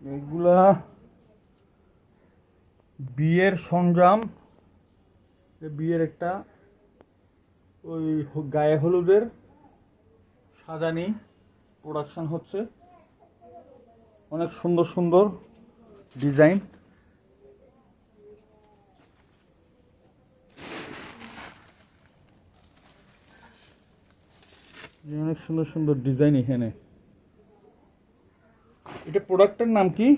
এগুলা বিয়ের সরঞ্জাম। বিয়ের একটা ওই গায়ে হলুদের সাজানি প্রোডাকশন হচ্ছে, অনেক সুন্দর সুন্দর ডিজাইন। অনেক সুন্দর সুন্দর ডিজাইন এখানে। এটা প্রোডাক্টের নাম কি?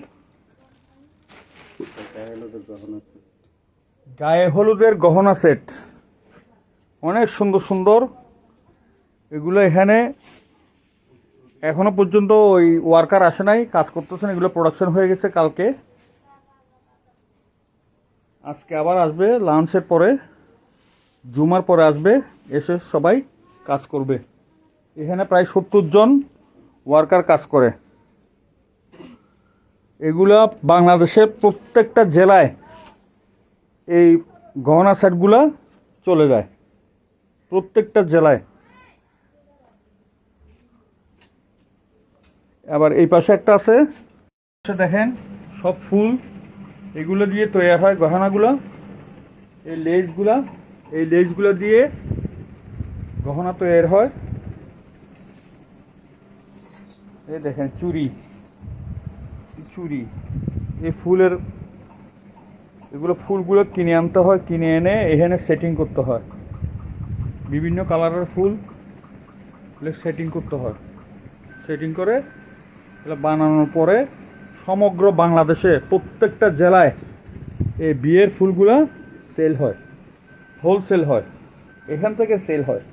গায়ে হলুদের গহনা সেট। অনেক সুন্দর সুন্দর এগুলো। এখানে এখনো পর্যন্ত ওই ওয়ার্কার আসে নাই, কাজ করতেছেন। এগুলো প্রোডাকশন হয়ে গেছে কালকে, আজকে আবার আসবে। লাঞ্চের পরে, জুমার পরে আসবে, এসে সবাই কাজ করবে। এখানে প্রায় 70 জন ওয়ার্কার কাজ করে। এগুলা বাংলাদেশের প্রত্যেকটা জেলায় এই গহনা সেটগুলা চলে যায়, প্রত্যেকটা জেলায়। আবার এই পাশে একটা আছে, দেখেন সব ফুল এগুলো দিয়ে তৈরি হয় গহনাগুলো। এই লেসগুলো দিয়ে গহনা তৈরি হয়। এই দেখেন চুড়ি, এই ফুলের ফুলগুলো কিনে আনতে হয়, কিনে এনে এখানে সেটিং করতে হয়। বিভিন্ন কালারের ফুল সেটিং করতে হয়। সেটিং করে বানানোর পরে সমগ্র বাংলাদেশে প্রত্যেকটা জেলায় এই বিয়ের ফুলগুলা সেল হয়, হোলসেল হয়, এখান থেকে সেল হয়।